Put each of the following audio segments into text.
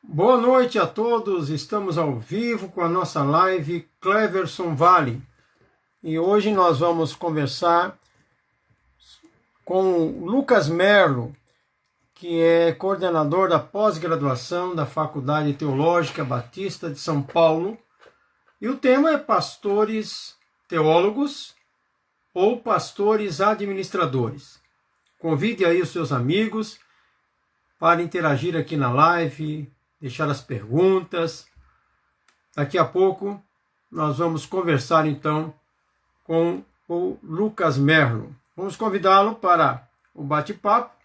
Boa noite a todos, estamos ao vivo com a nossa live Cleverson Vale e hoje nós vamos conversar com o Lucas Merlo, que é coordenador da pós-graduação da Faculdade Teológica Batista de São Paulo, e o tema é pastores teólogos ou pastores administradores. Convide aí os seus amigos para interagir aqui na live, deixar as perguntas. Daqui a pouco nós vamos conversar então com o Lucas Merlo. Vamos convidá-lo para o bate-papo.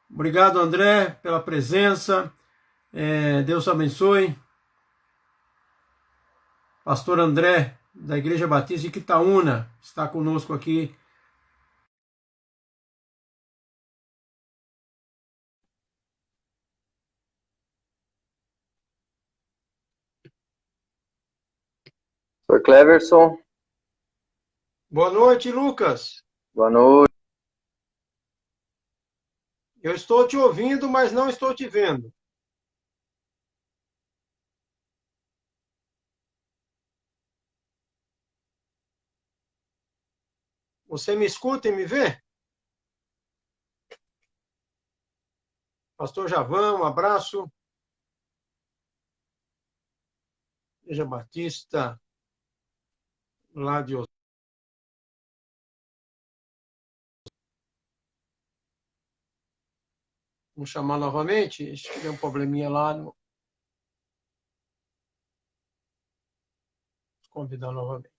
Obrigado, André, pela presença. Deus abençoe. Pastor André, da Igreja Batista de Quitaúna, está conosco aqui. Sr. Cleverson. Boa noite, Lucas. Boa noite. Eu estou te ouvindo, mas não estou te vendo. Você me escuta e me vê? Pastor Javan, um abraço. Igreja Batista, lá de Osasco. Vamos chamar novamente? Acho que deu um probleminha lá. Vou convidar novamente.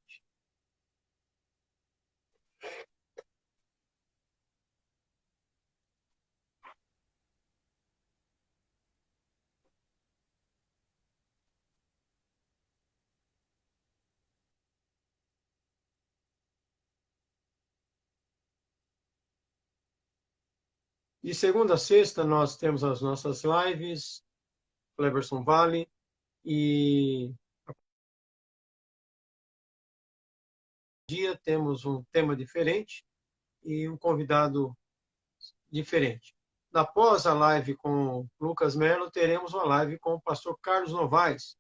De segunda a sexta, nós temos as nossas lives, Cleverson Vale, e dia temos um tema diferente e um convidado diferente. Após a live com Lucas Melo, teremos uma live com o pastor Carlos Novaes,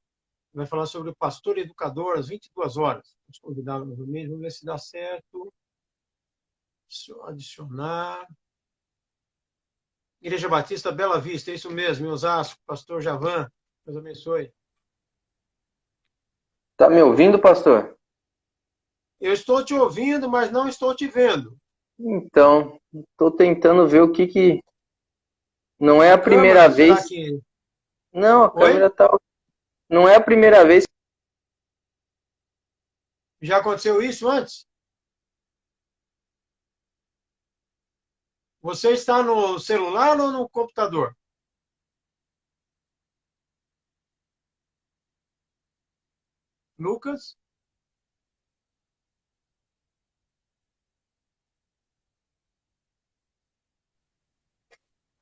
que vai falar sobre o pastor educador às 22 horas. Vamos convidá-lo novamente, vamos ver se dá certo. Deixa eu adicionar. Igreja Batista Bela Vista, é isso mesmo, em Osasco, pastor Javan, Deus abençoe. Tá me ouvindo, pastor? Eu estou te ouvindo, mas não estou te vendo. Então, estou tentando ver o que. Não é a primeira Câmera, será vez. que... Não, a Oi? câmera tá. Não é a primeira vez. Já aconteceu isso antes? Você está no celular ou no computador? Lucas?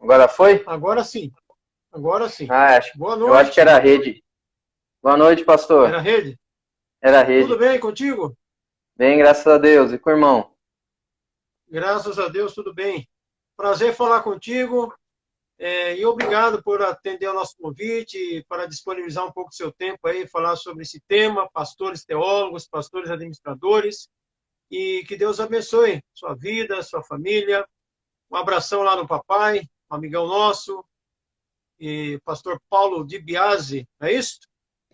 Agora foi? Agora sim. Agora sim. Ah, Boa eu acho que era a noite. rede. Boa noite, Era pastor. rede? Era a Tudo rede. bem contigo? Bem, graças a Deus. E com o irmão? Graças a Deus, tudo bem. Prazer falar contigo. E obrigado por atender ao nosso convite, para disponibilizar um pouco do seu tempo aí, falar sobre esse tema, pastores teólogos, pastores administradores, e que Deus abençoe sua vida, sua família. Um abração lá no papai, um amigão nosso, e pastor Paulo Di Biase, é isso? Tá,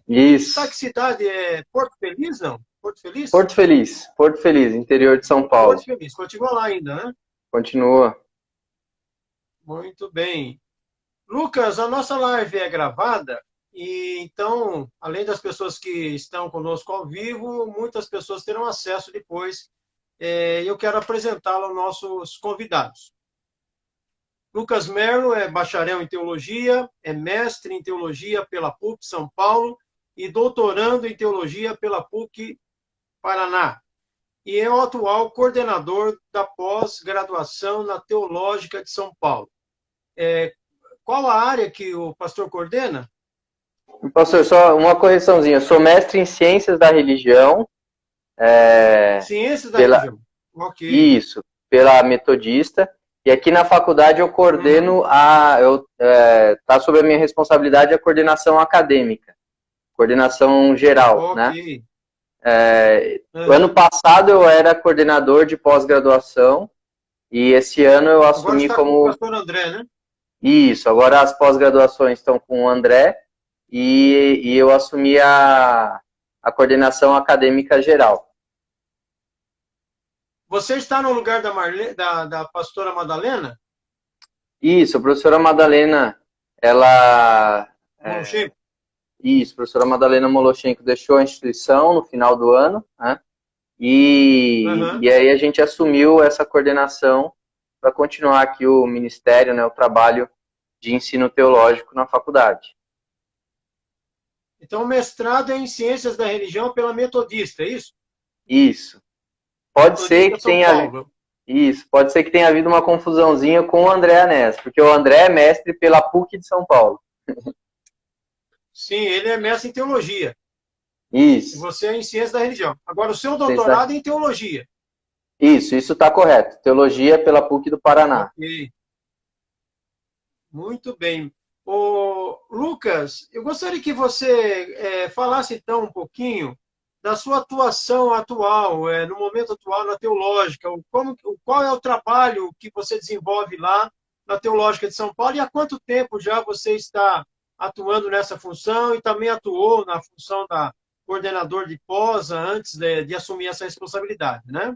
Isso. que cidade? É Porto Feliz, não? Porto Feliz? Porto Feliz. Porto Feliz, interior de São Porto Paulo. Feliz, continua lá ainda, né? Continua. Muito bem. Lucas, a nossa live é gravada e então, além das pessoas que estão conosco ao vivo, muitas pessoas terão acesso depois. Eu quero apresentá-lo aos nossos convidados. Lucas Merlo é bacharel em teologia, é mestre em teologia pela PUC São Paulo e doutorando em teologia pela PUC Paraná. E é o atual coordenador da pós-graduação na Teológica de São Paulo. Qual a área que o pastor coordena? Pastor, só uma correçãozinha. Eu sou mestre em ciências da religião. Ciências da Pela, religião. Ok. Isso, pela Metodista. E aqui na faculdade eu coordeno tá sob a minha responsabilidade a coordenação acadêmica, coordenação geral, Ok. né? Ano Aham. passado eu era coordenador de pós-graduação e esse ano eu Agora assumi está com o como pastor André, né? isso. Agora as pós-graduações estão com o André e eu assumi a coordenação acadêmica geral. Você está no lugar da pastora Madalena? Isso, a professora Madalena, ela. Molochenko? Isso, a professora Madalena Molochenko deixou a instituição no final do ano, né? Aham. E aí a gente assumiu essa coordenação para continuar aqui o ministério, né, o trabalho de ensino teológico na faculdade. Então, o mestrado é em Ciências da Religião pela Metodista, é isso? Isso. Pode ser Metodista que São tenha Paulo. isso, pode ser que tenha havido uma confusãozinha com o André Anés, porque o André é mestre pela PUC de São Paulo. Sim, ele é mestre em teologia. E Isso. você é em Ciências da Religião. Agora, o seu Vocês da- doutorado é em teologia. Isso está correto. Teologia pela PUC do Paraná. Ok. Muito bem. Ô, Lucas, eu gostaria que você falasse então um pouquinho da sua atuação atual, no momento atual na teológica. Qual é o trabalho que você desenvolve lá na Teológica de São Paulo e há quanto tempo já você está atuando nessa função e também atuou na função da coordenador de pós antes de assumir essa responsabilidade, né?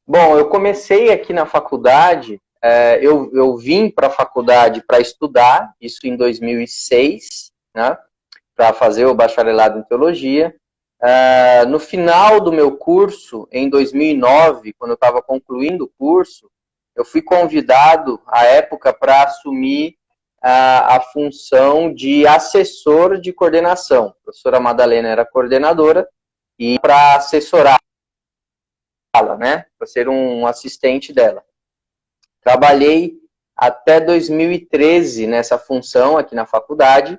Bom, eu comecei aqui na faculdade, eu vim para a faculdade para estudar, isso em 2006, né, para fazer o bacharelado em teologia. No final do meu curso, em 2009, quando eu estava concluindo o curso, eu fui convidado, à época, para assumir a função de assessor de coordenação. A professora Madalena era coordenadora e para assessorar né, para ser um assistente dela. Trabalhei até 2013 nessa função aqui na faculdade.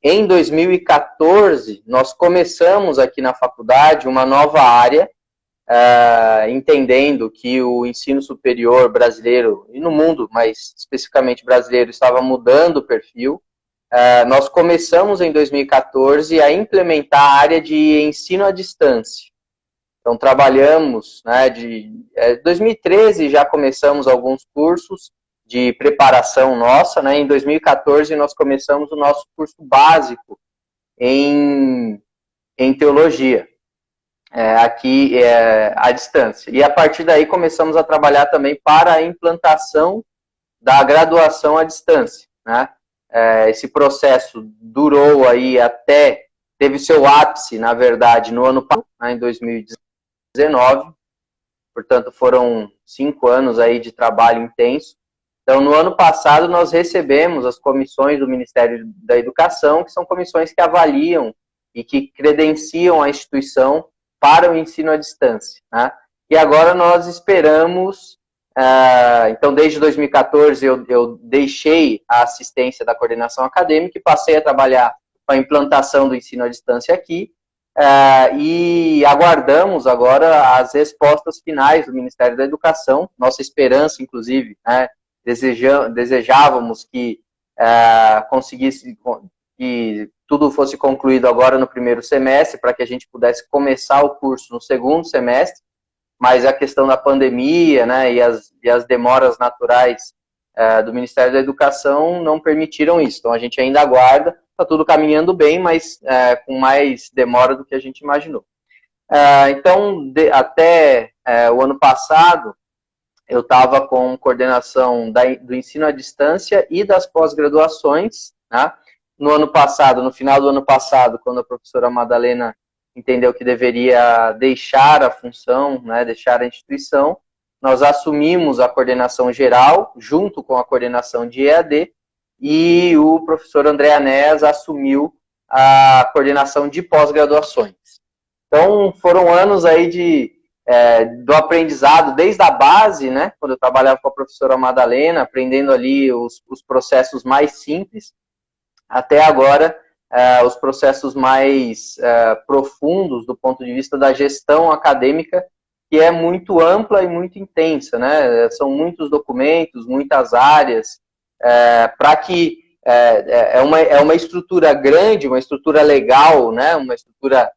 Em 2014, nós começamos aqui na faculdade uma nova área, entendendo que o ensino superior brasileiro, e no mundo, mas especificamente brasileiro, estava mudando o perfil. Nós começamos em 2014 a implementar a área de ensino à distância. Então, trabalhamos, né, 2013 já começamos alguns cursos de preparação nossa, né, em 2014 nós começamos o nosso curso básico em teologia, aqui à distância. E a partir daí começamos a trabalhar também para a implantação da graduação à distância, né. Esse processo durou aí teve seu ápice, na verdade, no ano passado, né, em 2019, portanto foram 5 anos aí de trabalho intenso. Então, no ano passado, nós recebemos as comissões do Ministério da Educação, que são comissões que avaliam e que credenciam a instituição para o ensino à distância, né? E agora nós esperamos, então desde 2014 eu deixei a assistência da coordenação acadêmica e passei a trabalhar com a implantação do ensino à distância aqui, e aguardamos agora as respostas finais do Ministério da Educação. Nossa esperança, inclusive, né, desejávamos que conseguisse que tudo fosse concluído agora no primeiro semestre, para que a gente pudesse começar o curso no segundo semestre, mas a questão da pandemia, né, e as demoras naturais do Ministério da Educação não permitiram isso. Então a gente ainda aguarda. Está tudo caminhando bem, mas com mais demora do que a gente imaginou. Então, até o ano passado, eu estava com coordenação do ensino à distância e das pós-graduações, né? No ano passado, no final do ano passado, quando a professora Madalena entendeu que deveria deixar a função, né, deixar a instituição, nós assumimos a coordenação geral, junto com a coordenação de EAD, e o professor André Anés assumiu a coordenação de pós-graduações. Então, foram anos aí do aprendizado, desde a base, né, quando eu trabalhava com a professora Madalena, aprendendo ali os processos mais simples, até agora, os processos mais profundos do ponto de vista da gestão acadêmica que é muito ampla e muito intensa, né? São muitos documentos, muitas áreas, para que é uma estrutura grande, uma estrutura legal, né? Uma estrutura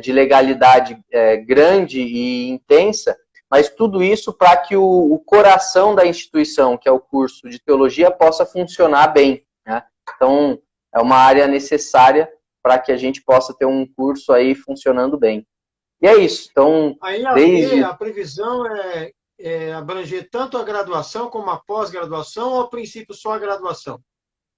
de legalidade grande e intensa, mas tudo isso para que o coração da instituição, que é o curso de teologia, possa funcionar bem, né? Então, é uma área necessária para que a gente possa ter um curso aí funcionando bem. E é isso. Então, Aí a previsão é abranger tanto a graduação como a pós-graduação, ou a princípio só a graduação?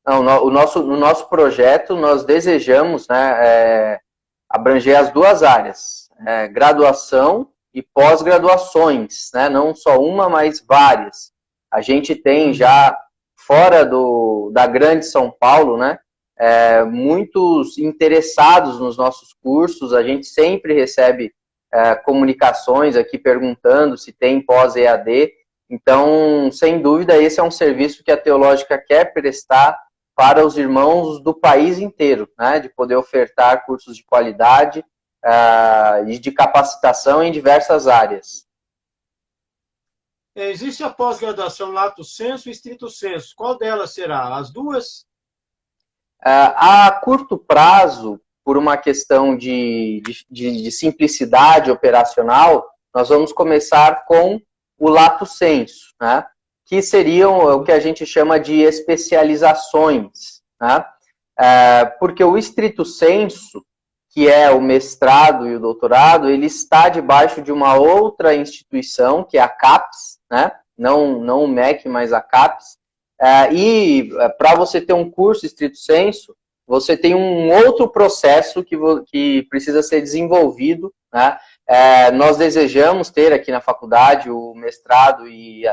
Não, no nosso projeto, nós desejamos, né, abranger as duas áreas, graduação e pós-graduações, né, não só uma, mas várias. A gente tem já, fora da Grande São Paulo, né, muitos interessados nos nossos cursos, a gente sempre recebe comunicações aqui perguntando se tem pós-EAD, então, sem dúvida, esse é um serviço que a Teológica quer prestar para os irmãos do país inteiro, né, de poder ofertar cursos de qualidade e de capacitação em diversas áreas. Existe a pós-graduação lato sensu e stricto sensu. Qual delas será? As duas? A curto prazo, por uma questão de simplicidade operacional, nós vamos começar com o lato sensu, né? Que seriam o que a gente chama de especializações, né? Porque o stricto sensu, que é o mestrado e o doutorado, ele está debaixo de uma outra instituição, que é a CAPES, né? Não o MEC, mas a CAPES. E para você ter um curso stricto sensu, você tem um outro processo que precisa ser desenvolvido, né? Nós desejamos ter aqui na faculdade o mestrado e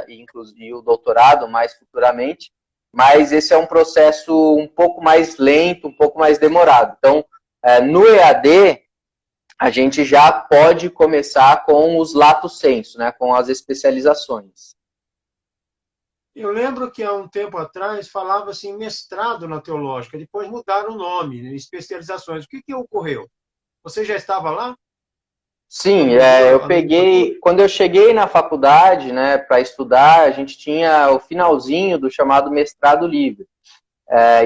o doutorado mais futuramente, mas esse é um processo um pouco mais lento, um pouco mais demorado. Então, no EAD, a gente já pode começar com os lato sensu, né, com as especializações. Eu lembro que há um tempo atrás falava-se em mestrado na teológica, depois mudaram o nome, né, especializações. O que ocorreu? Você já estava lá? Sim, eu peguei, quando eu cheguei na faculdade, né, para estudar, a gente tinha o finalzinho do chamado mestrado livre,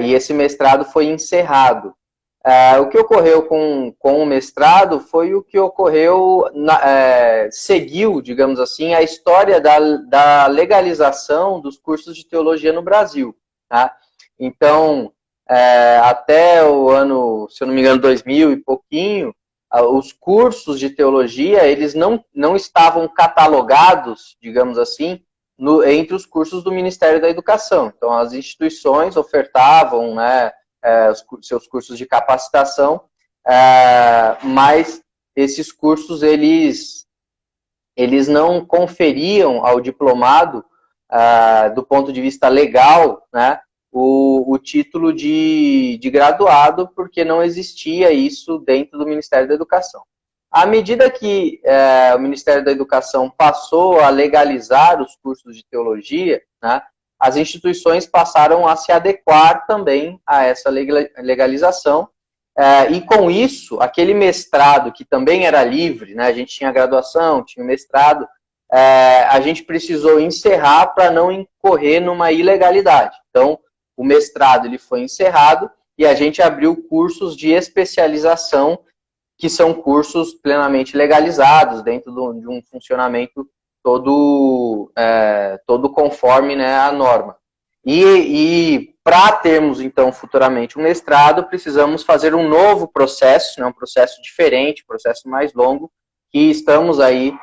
e esse mestrado foi encerrado. O que ocorreu com o mestrado foi o que ocorreu, seguiu, digamos assim, a história da legalização dos cursos de teologia no Brasil, tá? Então, até o ano, se eu não me engano, 2000 e pouquinho, os cursos de teologia, eles não estavam catalogados, digamos assim, entre os cursos do Ministério da Educação. Então, as instituições ofertavam, né, seus cursos de capacitação, mas esses cursos, eles não conferiam ao diplomado, do ponto de vista legal, né, o título de graduado, porque não existia isso dentro do Ministério da Educação. À medida que o Ministério da Educação passou a legalizar os cursos de teologia, né, as instituições passaram a se adequar também a essa legalização, e com isso, aquele mestrado que também era livre, né, a gente tinha graduação, tinha mestrado, a gente precisou encerrar para não incorrer numa ilegalidade. Então, o mestrado ele foi encerrado e a gente abriu cursos de especialização, que são cursos plenamente legalizados, dentro de um funcionamento todo conforme, né, a norma. E para termos, então, futuramente um mestrado, precisamos fazer um novo processo, né, um processo diferente, um processo mais longo, que estamos aí,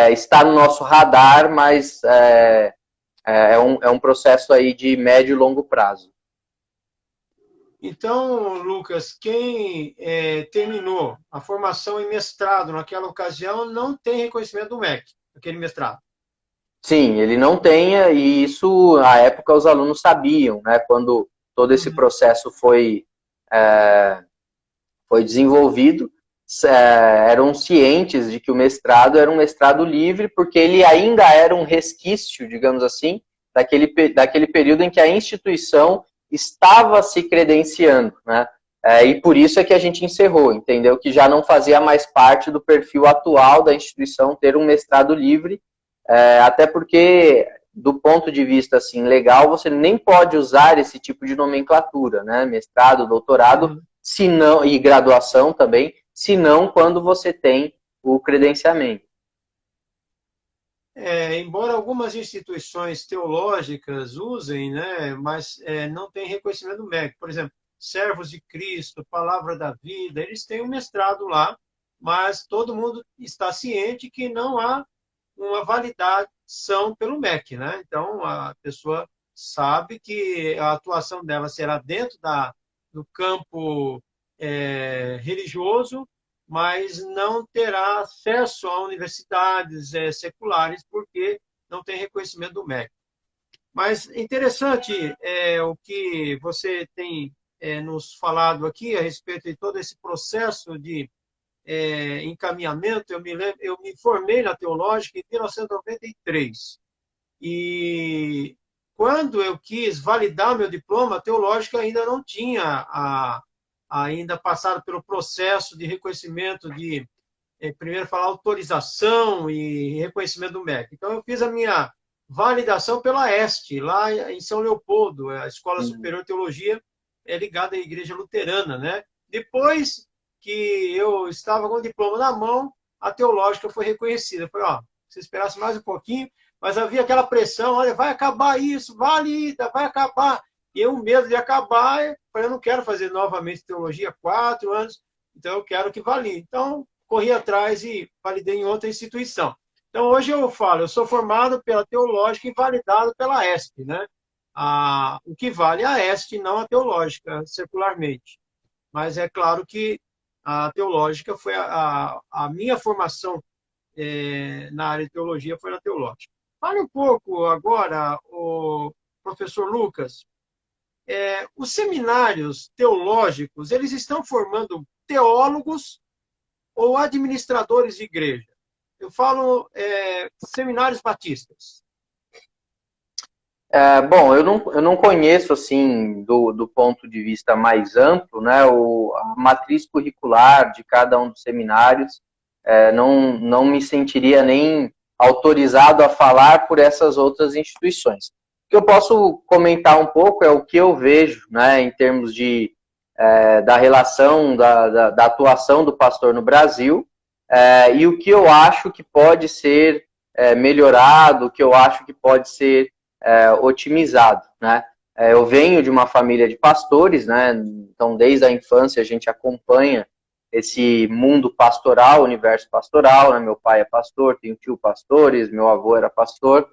está no nosso radar, mas é um processo aí de médio e longo prazo. Então, Lucas, quem terminou a formação em mestrado naquela ocasião não tem reconhecimento do MEC, aquele mestrado. Sim, ele não tem, e isso, na época, os alunos sabiam, né, quando todo esse processo foi desenvolvido, eram cientes de que o mestrado era um mestrado livre, porque ele ainda era um resquício, digamos assim, daquele período em que a instituição estava se credenciando, né? E por isso é que a gente encerrou, entendeu? Que já não fazia mais parte do perfil atual da instituição ter um mestrado livre, até porque, do ponto de vista assim, legal, você nem pode usar esse tipo de nomenclatura, né? Mestrado, doutorado, se não, e graduação também, se não quando você tem o credenciamento. Embora algumas instituições teológicas usem, né, mas não tem reconhecimento médico. Por exemplo, Servos de Cristo, Palavra da Vida, eles têm um mestrado lá, mas todo mundo está ciente que não há uma validação pelo MEC, né? Então, a pessoa sabe que a atuação dela será dentro do campo religioso, mas não terá acesso a universidades seculares porque não tem reconhecimento do MEC. Mas interessante o que você tem nos falado aqui a respeito de todo esse processo de encaminhamento. Eu me formei na teológica em 1993 e quando eu quis validar meu diploma, a teológica ainda não tinha ainda passado pelo processo de reconhecimento de primeiro falar autorização e reconhecimento do MEC. Então eu fiz a minha validação pela ESTE, lá em São Leopoldo, a Escola Superior de Teologia ligada à Igreja Luterana, né? Depois que eu estava com o diploma na mão, a teológica foi reconhecida. Eu falei, se esperasse mais um pouquinho, mas havia aquela pressão, olha, vai acabar isso, valida, vai acabar. E eu, medo de acabar, eu falei, eu não quero fazer novamente teologia 4 anos, então eu quero que valide. Então, corri atrás e validei em outra instituição. Então, hoje eu falo, eu sou formado pela teológica e validado pela ESP, né? O que vale é a ESP, não a teológica, secularmente. Mas é claro que a teológica foi a minha formação na área de teologia foi na teológica. Fale um pouco agora, o professor Lucas, os seminários teológicos, eles estão formando teólogos ou administradores de igreja? Eu falo seminários batistas. Bom, eu não conheço, assim, do ponto de vista mais amplo, né, a matriz curricular de cada um dos seminários. Não me sentiria nem autorizado a falar por essas outras instituições. O que eu posso comentar um pouco é o que eu vejo, né, em termos da relação, da atuação do pastor no Brasil, e o que eu acho que pode ser melhorado, o que eu acho que pode ser otimizado, né? Eu venho de uma família de pastores, né? Então, desde a infância a gente acompanha esse mundo pastoral, universo pastoral, né? Meu pai é pastor, tenho tio pastores, meu avô era pastor,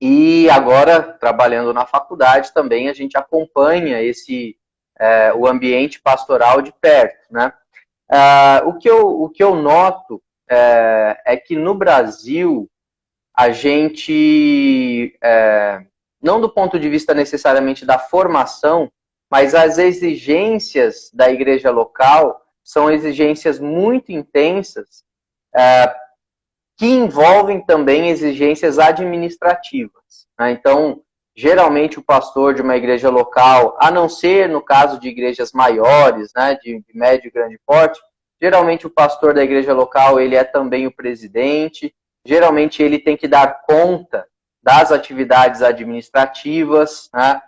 e agora, trabalhando na faculdade também, a gente acompanha o ambiente pastoral de perto, né? O que eu noto é que no Brasil a gente, não do ponto de vista necessariamente da formação, mas as exigências da igreja local são exigências muito intensas, que envolvem também exigências administrativas, né? Então, geralmente o pastor de uma igreja local, a não ser no caso de igrejas maiores, né, de médio e grande porte, geralmente o pastor da igreja local, ele é também o presidente, geralmente ele tem que dar conta das atividades administrativas, né,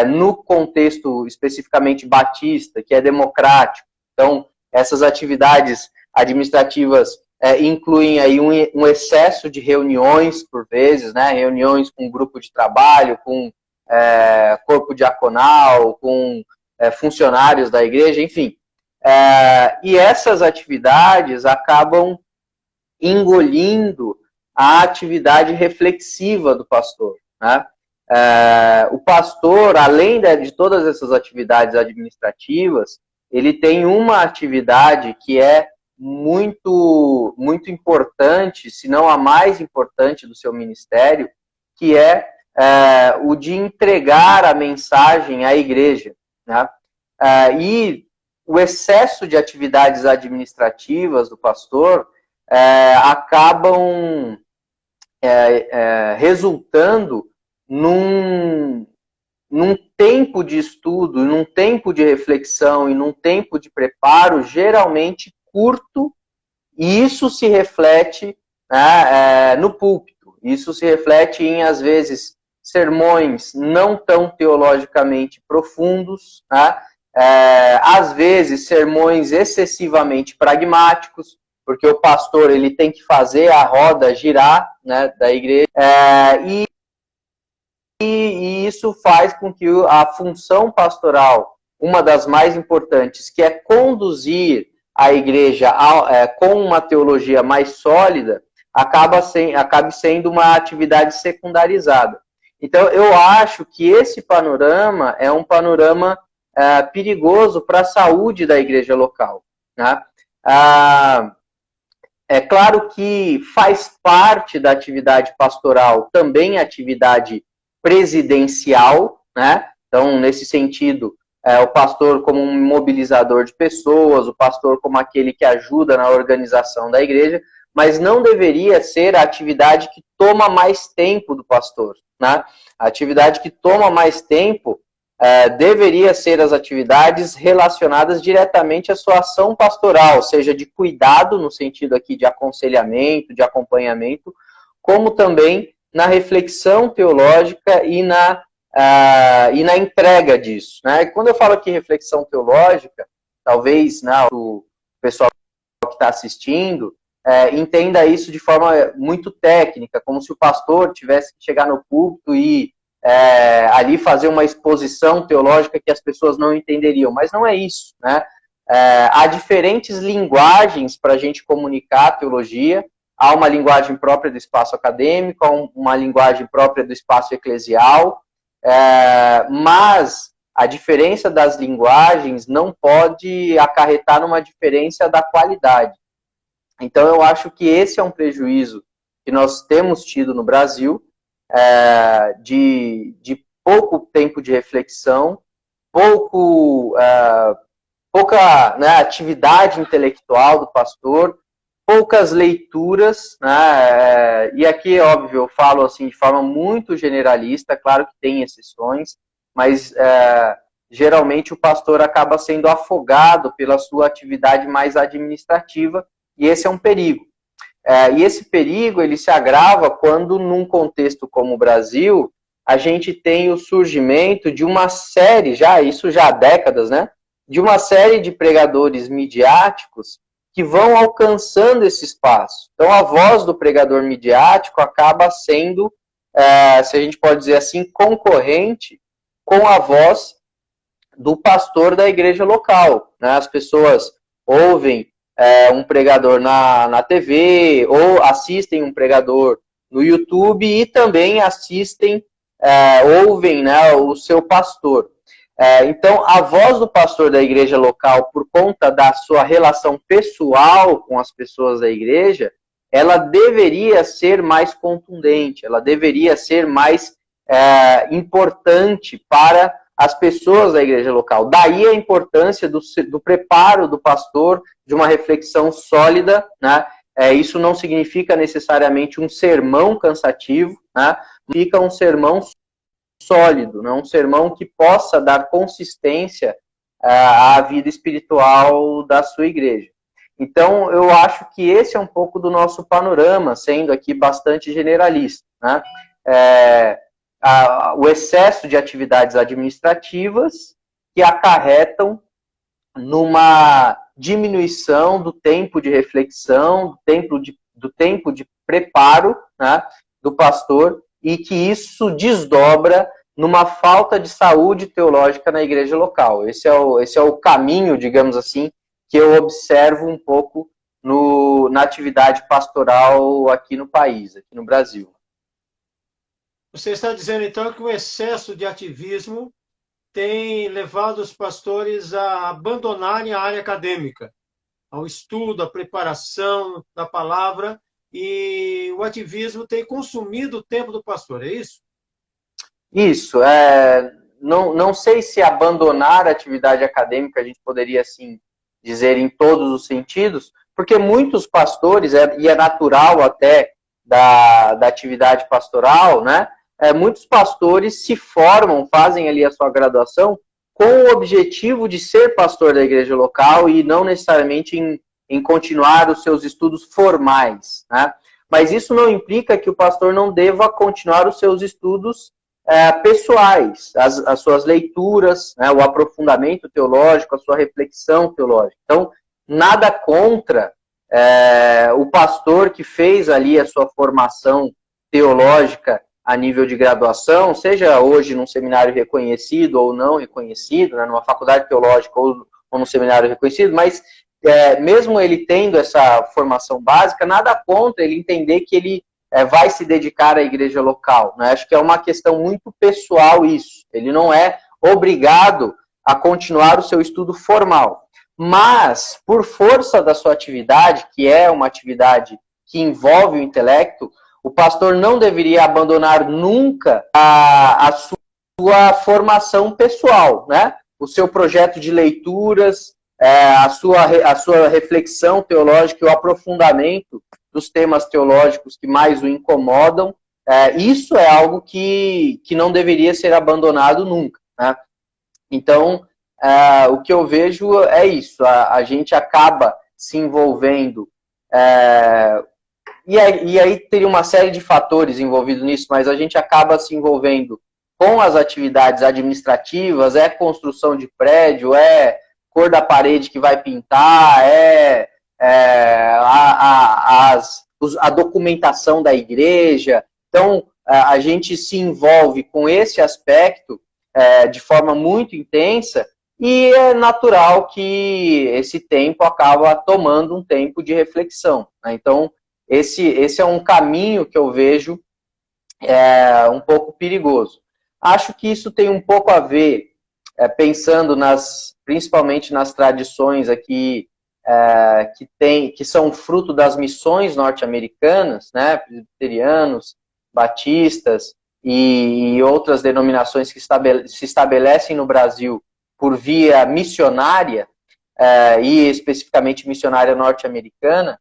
no contexto especificamente batista, que é democrático. Então, essas atividades administrativas incluem aí um excesso de reuniões, por vezes, né, reuniões com grupo de trabalho, com corpo diaconal, com funcionários da igreja, enfim. E essas atividades acabam engolindo a atividade reflexiva do pastor, né? O pastor, além de todas essas atividades administrativas, ele tem uma atividade que é muito, muito importante, se não a mais importante do seu ministério, que é o de entregar a mensagem à igreja, né? E o excesso de atividades administrativas do pastor acabam resultando num tempo de estudo, num tempo de reflexão e num tempo de preparo geralmente curto, e isso se reflete, né, no púlpito. Isso se reflete em, às vezes, sermões não tão teologicamente profundos, né? Às vezes sermões excessivamente pragmáticos, porque o pastor ele tem que fazer a roda girar, né, da igreja, e isso faz com que a função pastoral, uma das mais importantes, que é conduzir a igreja com uma teologia mais sólida, acabe sendo uma atividade secundarizada. Então, eu acho que esse panorama é um panorama perigoso para a saúde da igreja local, né? É claro que faz parte da atividade pastoral também a atividade presidencial, né? Então, nesse sentido, o pastor como um mobilizador de pessoas, o pastor como aquele que ajuda na organização da igreja, mas não deveria ser a atividade que toma mais tempo do pastor, né? A atividade que toma mais tempo deveria ser as atividades relacionadas diretamente à sua ação pastoral, seja de cuidado, no sentido aqui de aconselhamento, de acompanhamento, como também na reflexão teológica e na entrega disso, né? Quando eu falo aqui reflexão teológica, talvez, né, o pessoal que está assistindo entenda isso de forma muito técnica, como se o pastor tivesse que chegar no púlpito e ali fazer uma exposição teológica que as pessoas não entenderiam, mas não é isso, né? Há diferentes linguagens para a gente comunicar a teologia. Há uma linguagem própria do espaço acadêmico, há uma linguagem própria do espaço eclesial, mas a diferença das linguagens não pode acarretar numa diferença da qualidade. Então, eu acho que esse é um prejuízo que nós temos tido no Brasil, de pouco tempo de reflexão, pouca, né, atividade intelectual do pastor, poucas leituras, né, e aqui, óbvio, eu falo assim de forma muito generalista, claro que tem exceções, mas geralmente o pastor acaba sendo afogado pela sua atividade mais administrativa, e esse é um perigo. E esse perigo ele se agrava quando, num contexto como o Brasil, a gente tem o surgimento de uma série, isso já há décadas, né, de uma série de pregadores midiáticos que vão alcançando esse espaço. Então, a voz do pregador midiático acaba sendo, se a gente pode dizer assim, concorrente com a voz do pastor da igreja local, né? As pessoas ouvem um pregador na TV, ou assistem um pregador no YouTube e também ouvem, né, o seu pastor. Então, a voz do pastor da igreja local, por conta da sua relação pessoal com as pessoas da igreja, ela deveria ser mais contundente, ela deveria ser mais importante para as pessoas da igreja local. Daí a importância do preparo do pastor, de uma reflexão sólida, né? Isso não significa necessariamente um sermão cansativo, né? Fica um sermão sólido, né? Um sermão que possa dar consistência à vida espiritual da sua igreja. Então, eu acho que esse é um pouco do nosso panorama, sendo aqui bastante generalista, né? O excesso de atividades administrativas que acarretam numa diminuição do tempo de reflexão, do tempo de preparo, né, do pastor, e que isso desdobra numa falta de saúde teológica na igreja local. Esse é o caminho, digamos assim, que eu observo um pouco na atividade pastoral aqui no país, aqui no Brasil. Você está dizendo, então, que o excesso de ativismo tem levado os pastores a abandonarem a área acadêmica, ao estudo, à preparação da palavra, e o ativismo tem consumido o tempo do pastor, é isso? Isso. Não sei se abandonar a atividade acadêmica, a gente poderia, assim, dizer em todos os sentidos, porque muitos pastores, e é natural até da atividade pastoral, né, muitos pastores se formam, fazem ali a sua graduação com o objetivo de ser pastor da igreja local e não necessariamente em continuar os seus estudos formais, né? Mas isso não implica que o pastor não deva continuar os seus estudos pessoais, as suas leituras, né, o aprofundamento teológico, a sua reflexão teológica. Então, nada contra o pastor que fez ali a sua formação teológica a nível de graduação, seja hoje num seminário reconhecido ou não reconhecido, né, numa faculdade teológica ou num seminário reconhecido, mas mesmo ele tendo essa formação básica, nada contra ele entender que ele vai se dedicar à igreja local, né? Acho que é uma questão muito pessoal isso. Ele não é obrigado a continuar o seu estudo formal. Mas, por força da sua atividade, que é uma atividade que envolve o intelecto, o pastor não deveria abandonar nunca a sua formação pessoal, né? O seu projeto de leituras, a sua reflexão teológica e o aprofundamento dos temas teológicos que mais o incomodam, isso é algo que não deveria ser abandonado nunca, né? Então, o que eu vejo é isso, a gente acaba se envolvendo, e aí teria uma série de fatores envolvidos nisso, mas a gente acaba se envolvendo com as atividades administrativas, construção de prédio, cor da parede que vai pintar, a documentação da igreja. Então, a gente se envolve com esse aspecto de forma muito intensa e é natural que esse tempo acaba tomando um tempo de reflexão, né? Então, esse é um caminho que eu vejo um pouco perigoso. Acho que isso tem um pouco a ver, pensando principalmente nas tradições aqui, que são fruto das missões norte-americanas, né, presbiterianos, batistas e outras denominações que se estabelecem no Brasil por via missionária, e especificamente missionária norte-americana.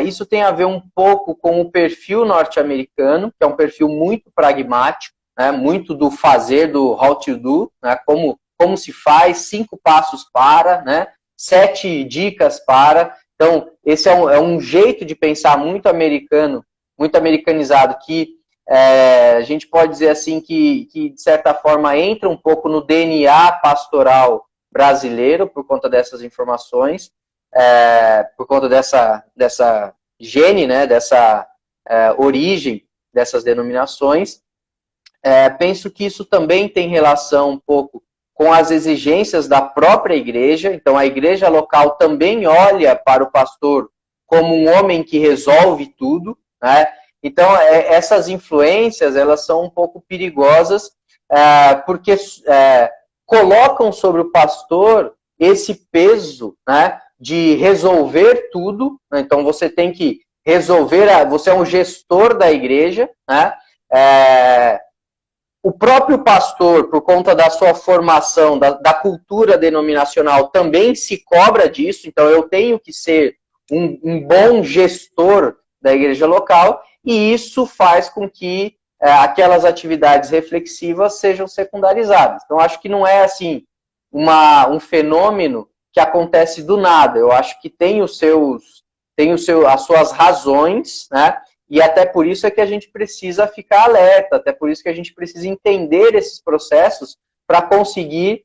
Isso tem a ver um pouco com o perfil norte-americano, que é um perfil muito pragmático, né, muito do fazer, do how to do, né, como se faz, 5 passos para, né, 7 dicas para. Então, esse é um jeito de pensar muito americano, muito americanizado, que a gente pode dizer assim que, de certa forma, entra um pouco no DNA pastoral brasileiro, por conta dessas informações, por conta dessa gene, né, dessa origem dessas denominações. Penso que isso também tem relação um pouco com as exigências da própria igreja. Então, a igreja local também olha para o pastor como um homem que resolve tudo, né? Então, essas influências, elas são um pouco perigosas, porque colocam sobre o pastor esse peso, né, de resolver tudo, né? Então, você tem que resolver, você é um gestor da igreja, né? O próprio pastor, por conta da sua formação, da cultura denominacional, também se cobra disso. Então, eu tenho que ser um bom gestor da igreja local, e isso faz com que aquelas atividades reflexivas sejam secundarizadas. Então, acho que não é assim um fenômeno que acontece do nada. Eu acho que tem as suas razões, né? E até por isso é que a gente precisa ficar alerta, até por isso que a gente precisa entender esses processos para conseguir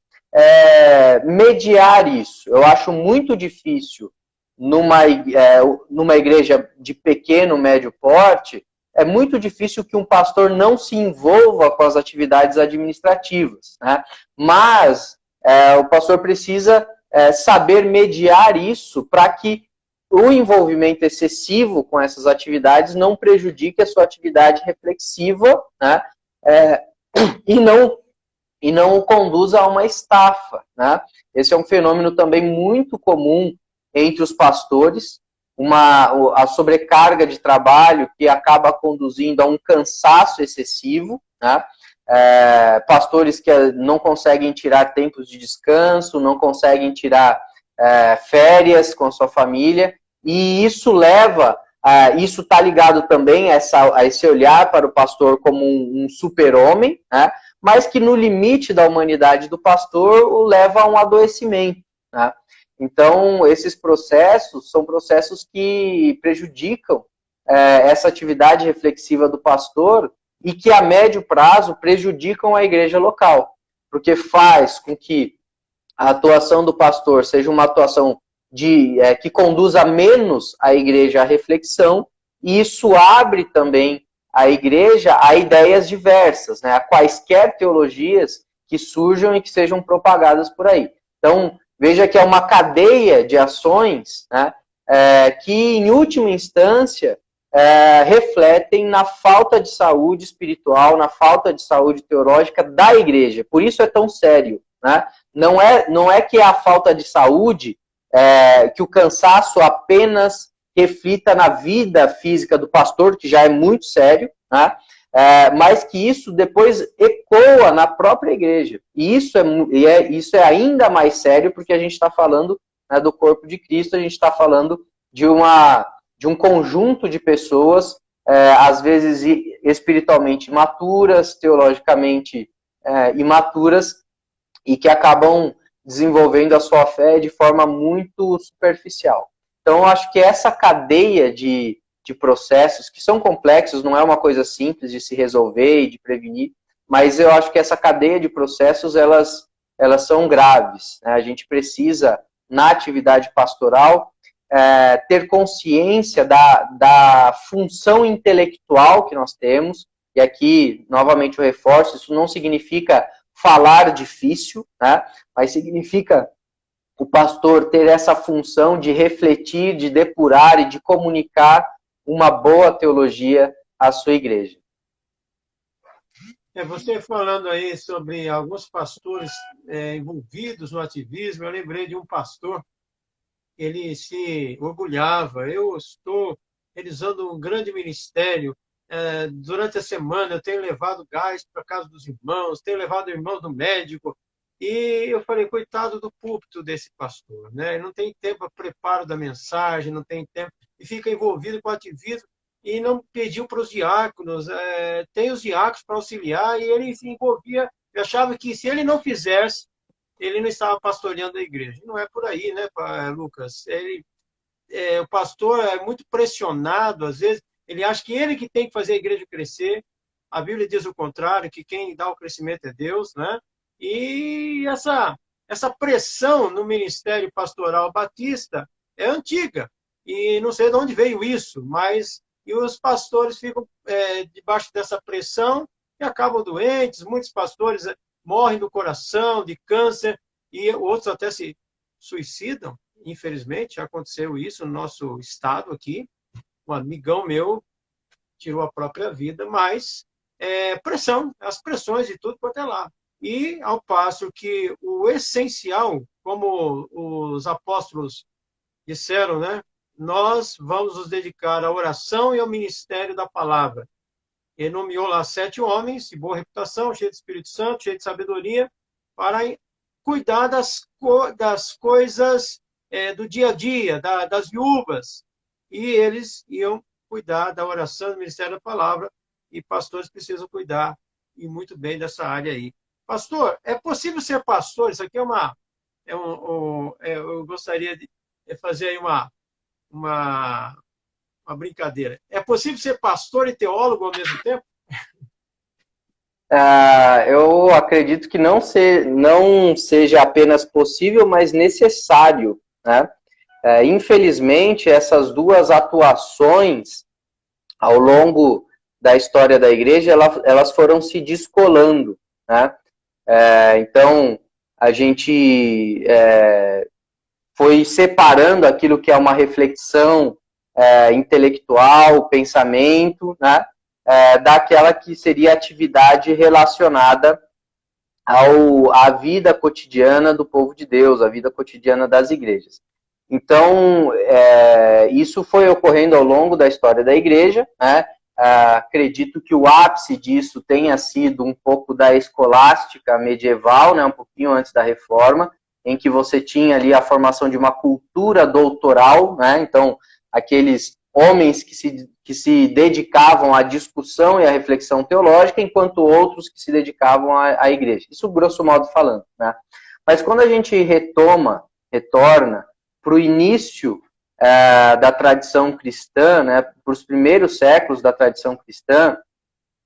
mediar isso. Eu acho muito difícil numa igreja de pequeno, médio porte, é muito difícil que um pastor não se envolva com as atividades administrativas, né? Mas o pastor precisa saber mediar isso para que o envolvimento excessivo com essas atividades não prejudique a sua atividade reflexiva, né? E não o conduza a uma estafa, né? Esse é um fenômeno também muito comum entre os pastores, a sobrecarga de trabalho que acaba conduzindo a um cansaço excessivo, né? Pastores que não conseguem tirar tempos de descanso, não conseguem tirar férias com a sua família, e isso leva Isso está ligado também a esse olhar para o pastor como um super-homem, né? Mas que no limite da humanidade do pastor o leva a um adoecimento, né? Então, esses processos são processos que prejudicam essa atividade reflexiva do pastor e que, a médio prazo, prejudicam a igreja local, porque faz com que a atuação do pastor seja uma atuação que conduza menos a igreja à reflexão, e isso abre também a igreja a ideias diversas, né, a quaisquer teologias que surjam e que sejam propagadas por aí. Então, veja que é uma cadeia de ações, né, que, em última instância, refletem na falta de saúde espiritual, na falta de saúde teológica da igreja. Por isso é tão sério, né? Não é que a falta de saúde, que o cansaço apenas reflita na vida física do pastor, que já é muito sério, né? Mas que isso depois ecoa na própria igreja. E isso é ainda mais sério, porque a gente está falando, né, do corpo de Cristo, a gente está falando de um conjunto de pessoas, às vezes espiritualmente imaturas, teologicamente imaturas, e que acabam desenvolvendo a sua fé de forma muito superficial. Então, eu acho que essa cadeia de processos, que são complexos, não é uma coisa simples de se resolver e de prevenir, mas eu acho que essa cadeia de processos, elas são graves, né? A gente precisa, na atividade pastoral, ter consciência da função intelectual que nós temos, e aqui, novamente, eu reforço, isso não significa falar difícil, né? Mas significa o pastor ter essa função de refletir, de depurar e de comunicar uma boa teologia à sua igreja. Você falando aí sobre alguns pastores envolvidos no ativismo, eu lembrei de um pastor, ele se orgulhava: eu estou realizando um grande ministério, durante a semana eu tenho levado gás para casa dos irmãos, tenho levado irmãos do médico. E eu falei, coitado do púlpito desse pastor, né? Ele não tem tempo para preparo da mensagem, não tem tempo, e fica envolvido com ativismo, e não pediu para os diáconos, tem os diáconos para auxiliar, e ele se envolvia, eu achava que se ele não fizesse, ele não estava pastoreando a igreja. Não é por aí, né, Lucas? O pastor é muito pressionado, às vezes, ele acha que ele que tem que fazer a igreja crescer. A Bíblia diz o contrário, que quem dá o crescimento é Deus, né? E essa pressão no ministério pastoral batista é antiga. E não sei de onde veio isso, mas e os pastores ficam debaixo dessa pressão e acabam doentes. Muitos pastores morrem do coração, de câncer, e outros até se suicidam. Infelizmente, já aconteceu isso no nosso estado aqui. Um amigão meu tirou a própria vida, mas pressão, as pressões de tudo quanto é lá. E, ao passo que o essencial, como os apóstolos disseram, né? Nós vamos nos dedicar à oração e ao ministério da palavra. Ele nomeou lá 7 homens de boa reputação, cheios de Espírito Santo, cheios de sabedoria, para cuidar das coisas do dia a dia, das viúvas. E eles iam cuidar da oração, do ministério da palavra, e pastores precisam cuidar, e muito bem, dessa área aí. Pastor, é possível ser pastor? Isso aqui eu gostaria de fazer aí uma brincadeira. É possível ser pastor e teólogo ao mesmo tempo? Eu acredito que não seja apenas possível, mas necessário, né? Infelizmente, essas duas atuações, ao longo da história da igreja, elas foram se descolando, né? Então, a gente foi separando aquilo que é uma reflexão intelectual, pensamento, né? Daquela que seria atividade relacionada à vida cotidiana do povo de Deus, a vida cotidiana das igrejas. Então, isso foi ocorrendo ao longo da história da igreja, né? Acredito que o ápice disso tenha sido um pouco da escolástica medieval, né? Um pouquinho antes da reforma, em que você tinha ali a formação de uma cultura doutoral, né? Então, aqueles homens que se dedicavam à discussão e à reflexão teológica, enquanto outros que se dedicavam à igreja. Isso grosso modo falando, né? Mas quando a gente retorna para o início da tradição cristã, né, para os primeiros séculos da tradição cristã,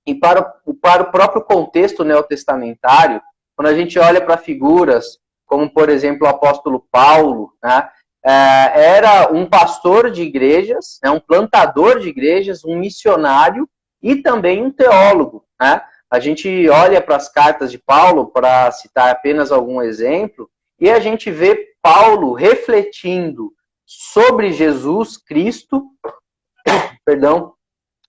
e para o próprio contexto neotestamentário, quando a gente olha para figuras como, por exemplo, o apóstolo Paulo, né, era um pastor de igrejas, né, um plantador de igrejas, um missionário e também um teólogo, né? A gente olha para as cartas de Paulo, para citar apenas algum exemplo, e a gente vê Paulo refletindo sobre Jesus Cristo, perdão,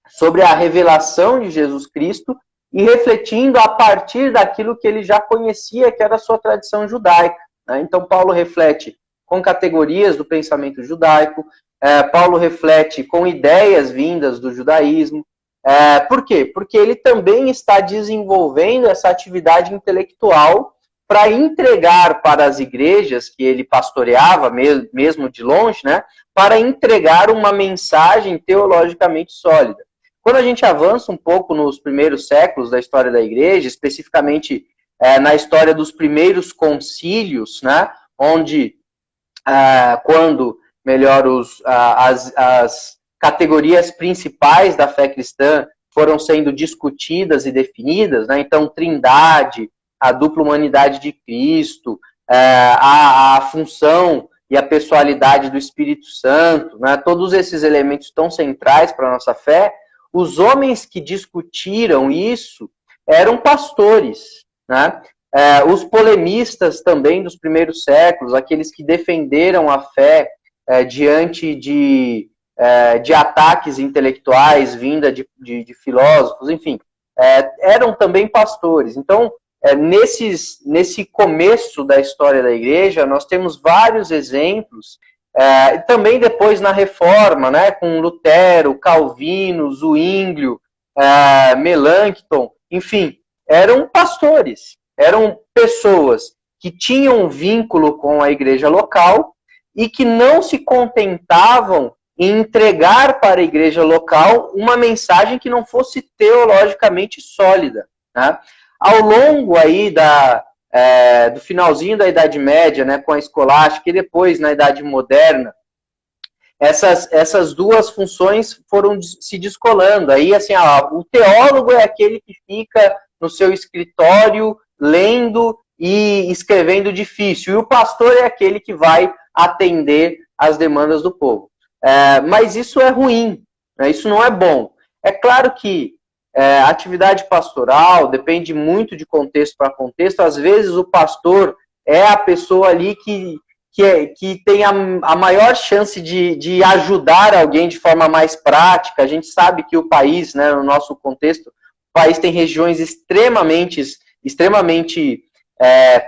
sobre a revelação de Jesus Cristo e refletindo a partir daquilo que ele já conhecia, que era a sua tradição judaica, né? Então, Paulo reflete com categorias do pensamento judaico, Paulo reflete com ideias vindas do judaísmo. Por quê? Porque ele também está desenvolvendo essa atividade intelectual para entregar para as igrejas que ele pastoreava, mesmo de longe, né, para entregar uma mensagem teologicamente sólida. Quando a gente avança um pouco nos primeiros séculos da história da igreja, especificamente na história dos primeiros concílios, né, onde, quando, melhor, as categorias principais da fé cristã foram sendo discutidas e definidas, né, então, trindade, a dupla humanidade de Cristo, a função e a pessoalidade do Espírito Santo, né, todos esses elementos tão centrais para a nossa fé, os homens que discutiram isso eram pastores, né? Os polemistas também dos primeiros séculos, aqueles que defenderam a fé diante de ataques intelectuais, vinda de filósofos, enfim, eram também pastores. Então, nesse começo da história da igreja, nós temos vários exemplos, também depois na Reforma, né, com Lutero, Calvino, Zwinglio, Melanchthon, enfim, eram pastores, eram pessoas que tinham um vínculo com a igreja local e que não se contentavam em entregar para a igreja local uma mensagem que não fosse teologicamente sólida, né? Ao longo aí do finalzinho da Idade Média, né, com a escolástica, e depois na Idade Moderna, essas duas funções foram se descolando. Aí, assim, o teólogo é aquele que fica no seu escritório lendo e escrevendo difícil, e o pastor é aquele que vai atender às demandas do povo. Mas isso é ruim, né? Isso não é bom. É claro que a atividade pastoral depende muito de contexto para contexto. Às vezes o pastor é a pessoa ali que tem a maior chance de ajudar alguém de forma mais prática. A gente sabe que o país, né, no nosso contexto, o país tem regiões extremamente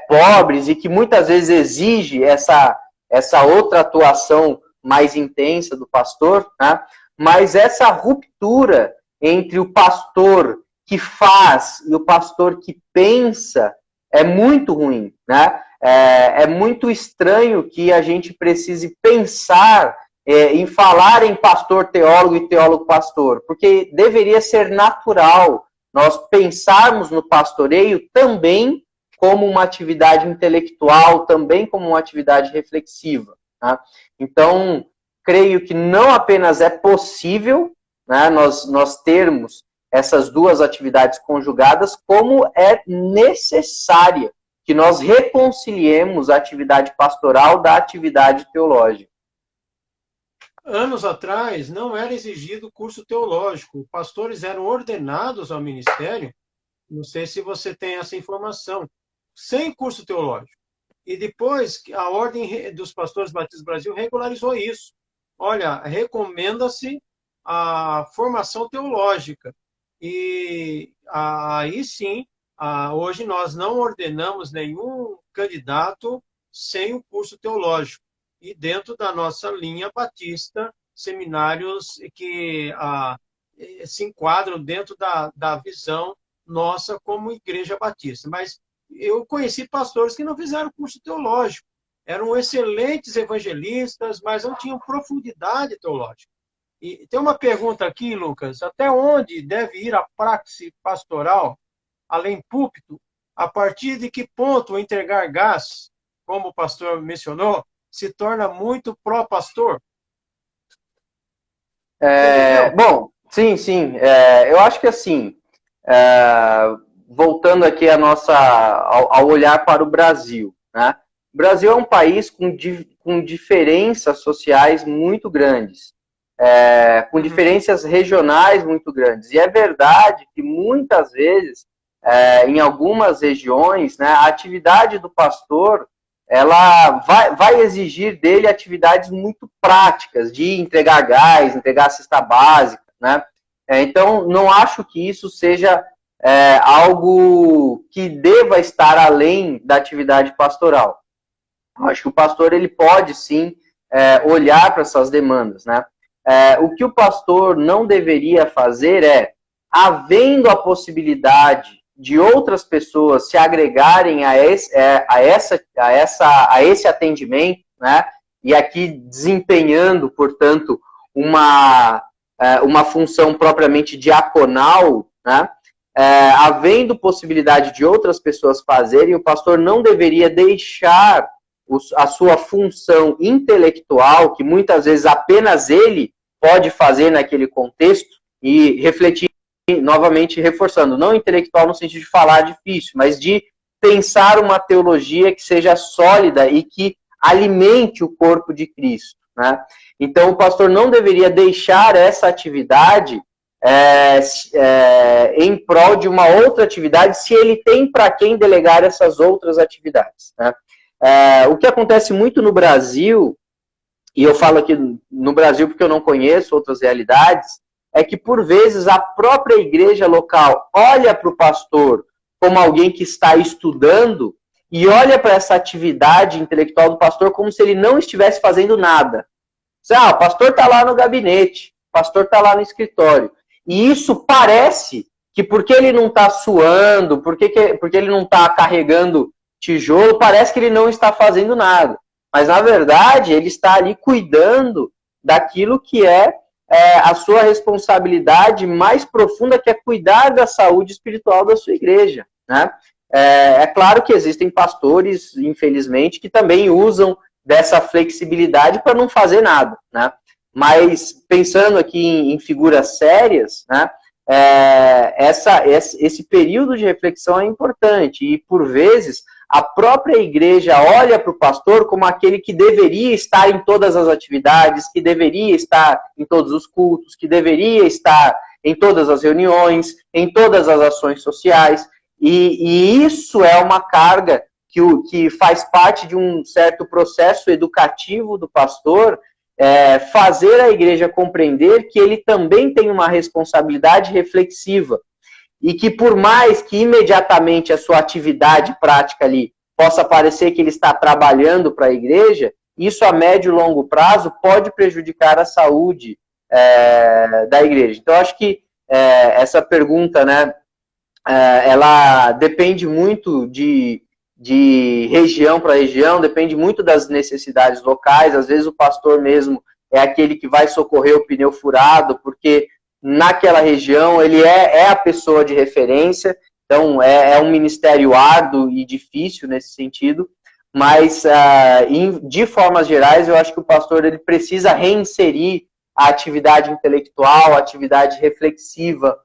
pobres e que muitas vezes exige essa outra atuação mais intensa do pastor, né? Mas essa ruptura entre o pastor que faz e o pastor que pensa é muito ruim, né? É muito estranho que a gente precise pensar em falar em pastor teólogo e teólogo pastor, porque deveria ser natural nós pensarmos no pastoreio também como uma atividade intelectual, também como uma atividade reflexiva, tá? Então, creio que não apenas é possível, né, nós termos essas duas atividades conjugadas, como é necessária que nós reconciliemos a atividade pastoral da atividade teológica. Anos atrás, não era exigido curso teológico. Pastores eram ordenados ao ministério, não sei se você tem essa informação, sem curso teológico. E depois, a Ordem dos Pastores Batistas do Brasil regularizou isso. Olha, recomenda-se a formação teológica. E aí sim, hoje nós não ordenamos nenhum candidato sem o curso teológico. E dentro da nossa linha batista, seminários que se enquadram dentro da visão nossa como igreja batista. Mas eu conheci pastores que não fizeram curso teológico. Eram excelentes evangelistas, mas não tinham profundidade teológica. E tem uma pergunta aqui, Lucas: até onde deve ir a praxe pastoral, além púlpito? A partir de que ponto entregar gás, como o pastor mencionou, se torna muito pró-pastor? Bom, sim, sim. Eu acho que assim, voltando aqui ao olhar para o Brasil, né? O Brasil é um país com diferenças sociais muito grandes, com diferenças regionais muito grandes. E é verdade que muitas vezes, em algumas regiões, né, a atividade do pastor ela vai exigir dele atividades muito práticas, de entregar gás, entregar cesta básica, né? Então, não acho que isso seja algo que deva estar além da atividade pastoral. Eu acho que o pastor ele pode sim olhar para essas demandas, né? O que o pastor não deveria fazer havendo a possibilidade de outras pessoas se agregarem a esse atendimento, né? E aqui desempenhando, portanto, uma função propriamente diaconal, né? Havendo possibilidade de outras pessoas fazerem, o pastor não deveria deixar a sua função intelectual, que muitas vezes apenas ele pode fazer naquele contexto, e refletir, novamente reforçando, não intelectual no sentido de falar difícil, mas de pensar uma teologia que seja sólida e que alimente o corpo de Cristo, né? Então, o pastor não deveria deixar essa atividade em prol de uma outra atividade, se ele tem para quem delegar essas outras atividades, né? O que acontece muito no Brasil, e eu falo aqui no Brasil porque eu não conheço outras realidades, é que, por vezes, a própria igreja local olha para o pastor como alguém que está estudando e olha para essa atividade intelectual do pastor como se ele não estivesse fazendo nada. O pastor está lá no gabinete, o pastor está lá no escritório. E isso parece que porque ele não está suando, porque ele não está carregando tijolo, parece que ele não está fazendo nada. Mas, na verdade, ele está ali cuidando daquilo que é a sua responsabilidade mais profunda, que é cuidar da saúde espiritual da sua igreja, né? É claro que existem pastores, infelizmente, que também usam dessa flexibilidade para não fazer nada, né? Mas, pensando aqui em figuras sérias, né, esse período de reflexão é importante e, por vezes, a própria igreja olha para o pastor como aquele que deveria estar em todas as atividades, que deveria estar em todos os cultos, que deveria estar em todas as reuniões, em todas as ações sociais. E isso é uma carga que faz parte de um certo processo educativo do pastor, fazer a igreja compreender que ele também tem uma responsabilidade reflexiva. E que, por mais que imediatamente a sua atividade prática ali possa parecer que ele está trabalhando para a igreja, isso a médio e longo prazo pode prejudicar a saúde da igreja. Então, acho que essa pergunta, né, ela depende muito de região para região, depende muito das necessidades locais. Às vezes o pastor mesmo é aquele que vai socorrer o pneu furado, porque naquela região ele é a pessoa de referência, então é um ministério árduo e difícil nesse sentido, mas de formas gerais eu acho que o pastor ele precisa reinserir a atividade intelectual, a atividade reflexiva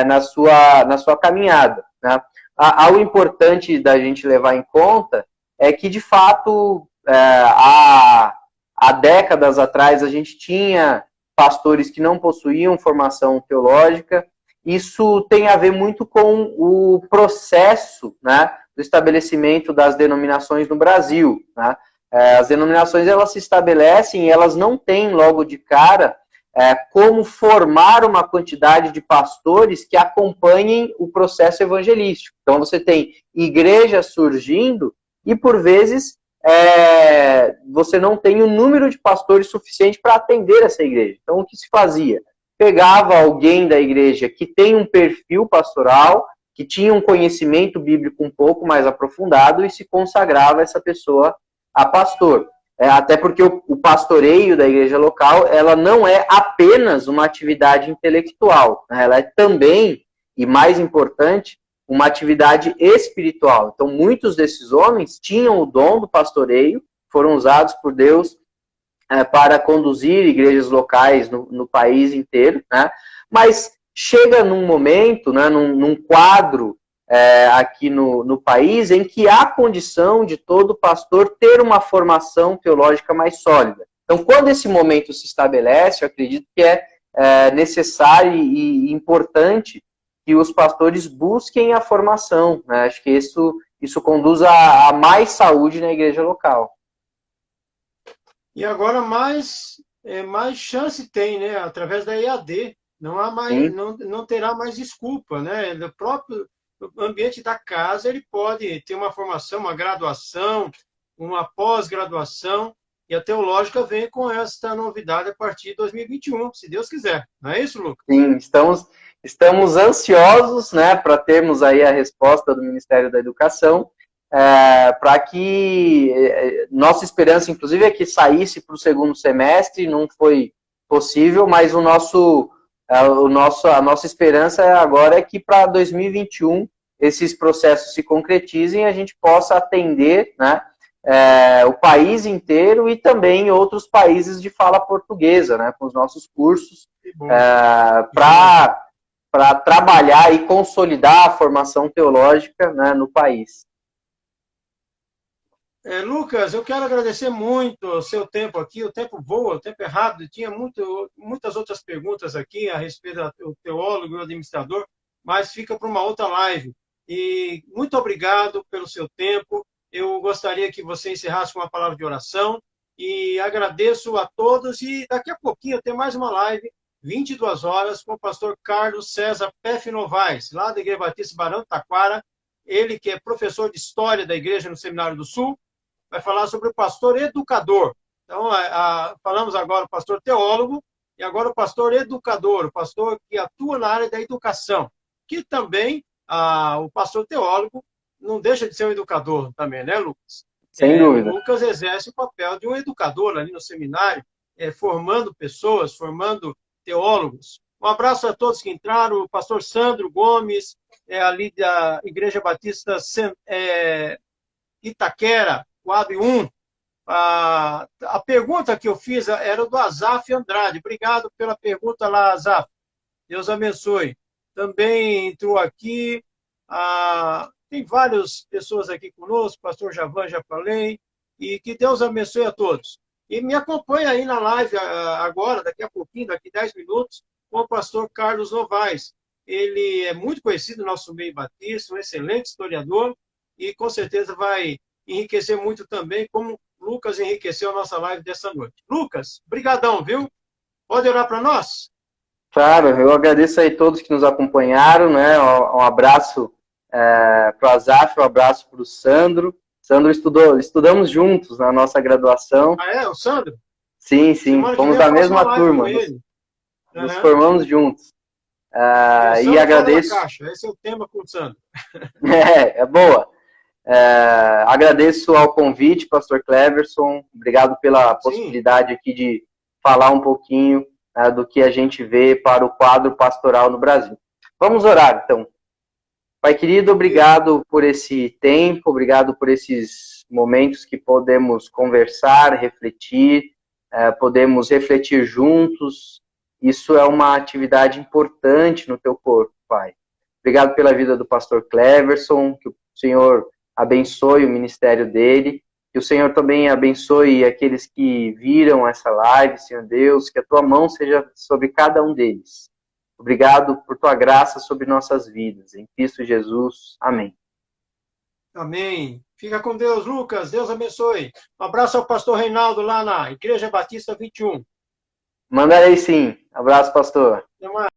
na sua caminhada, né? Algo importante da gente levar em conta é que, de fato, há décadas atrás a gente tinha pastores que não possuíam formação teológica. Isso tem a ver muito com o processo, né, do estabelecimento das denominações no Brasil, né? As denominações elas se estabelecem e elas não têm logo de cara como formar uma quantidade de pastores que acompanhem o processo evangelístico. Então você tem igrejas surgindo e, por vezes, você não tem o número de pastores suficiente para atender essa igreja. Então, o que se fazia? Pegava alguém da igreja que tem um perfil pastoral, que tinha um conhecimento bíblico um pouco mais aprofundado e se consagrava essa pessoa a pastor. até porque o pastoreio da igreja local, ela não é apenas uma atividade intelectual, né? Ela é também, e mais importante, uma atividade espiritual. Então, muitos desses homens tinham o dom do pastoreio, foram usados por Deus para conduzir igrejas locais no país inteiro, né? Mas chega num momento, né, num quadro aqui no país em que há condição de todo pastor ter uma formação teológica mais sólida. Então, quando esse momento se estabelece, eu acredito que é necessário e importante que os pastores busquem a formação, né? Acho que isso conduz a mais saúde na igreja local. E agora mais chance tem, né? Através da EAD. Não há mais, não terá mais desculpa, né? No próprio ambiente da casa, ele pode ter uma formação, uma graduação, uma pós-graduação, e a teológica vem com esta novidade a partir de 2021, se Deus quiser. Não é isso, Lucas? Sim, estamos ansiosos, né, para termos aí a resposta do Ministério da Educação, para que nossa esperança, inclusive, é que saísse para o segundo semestre, não foi possível, mas a nossa esperança agora é que para 2021 esses processos se concretizem e a gente possa atender, né, o país inteiro e também outros países de fala portuguesa, né, com os nossos cursos, para trabalhar e consolidar a formação teológica, né, no país. Lucas, eu quero agradecer muito o seu tempo aqui. O tempo voa, o tempo é rápido. Tinha muitas outras perguntas aqui a respeito do teólogo e do administrador, mas fica para uma outra live. E muito obrigado pelo seu tempo. Eu gostaria que você encerrasse com uma palavra de oração e agradeço a todos. E daqui a pouquinho tem mais uma live, 22 horas, com o pastor Carlos César Peff Novaes, lá da Igreja Batista Barão do Taquara. Ele que é professor de História da Igreja no Seminário do Sul, vai falar sobre o pastor educador. Então, falamos agora o pastor teólogo e agora o pastor educador, o pastor que atua na área da educação, que também o pastor teólogo não deixa de ser um educador também, né, Lucas? Sem dúvida. O Lucas exerce o papel de um educador ali no seminário, formando pessoas, formando teólogos. Um abraço a todos que entraram, o pastor Sandro Gomes, ali da Igreja Batista Itaquera, quadro 1. A pergunta que eu fiz era do Azaf Andrade. Obrigado pela pergunta lá, Azaf. Deus abençoe. Também entrou aqui, tem várias pessoas aqui conosco, pastor Javan, já falei, e que Deus abençoe a todos. E me acompanha aí na live agora, daqui a pouquinho, daqui 10 minutos, com o pastor Carlos Novaes. Ele é muito conhecido no nosso meio batista, um excelente historiador, e com certeza vai enriquecer muito também, como Lucas enriqueceu a nossa live dessa noite. Lucas, brigadão, viu? Pode orar para nós? Claro, eu agradeço aí todos que nos acompanharam, né? Um abraço para o Azaf, um abraço para o Sandro. Sandro estudamos juntos na nossa graduação. O Sandro? Sim, fomos da mesma turma. Nos formamos juntos. E agradeço. Esse é o tema com o Sandro. É boa. Agradeço ao convite, pastor Cleverson. Obrigado pela possibilidade aqui de falar um pouquinho do que a gente vê para o quadro pastoral no Brasil. Vamos orar, então. Pai querido, obrigado por esse tempo, obrigado por esses momentos que podemos conversar, refletir, podemos refletir juntos. Isso é uma atividade importante no teu corpo, Pai. Obrigado pela vida do pastor Cleverson, que o Senhor abençoe o ministério dele, que o Senhor também abençoe aqueles que viram essa live, Senhor Deus, que a tua mão seja sobre cada um deles. Obrigado por tua graça sobre nossas vidas. Em Cristo Jesus. Amém. Amém. Fica com Deus, Lucas. Deus abençoe. Um abraço ao pastor Reinaldo lá na Igreja Batista 21. Mandarei sim. Abraço, pastor. Até mais.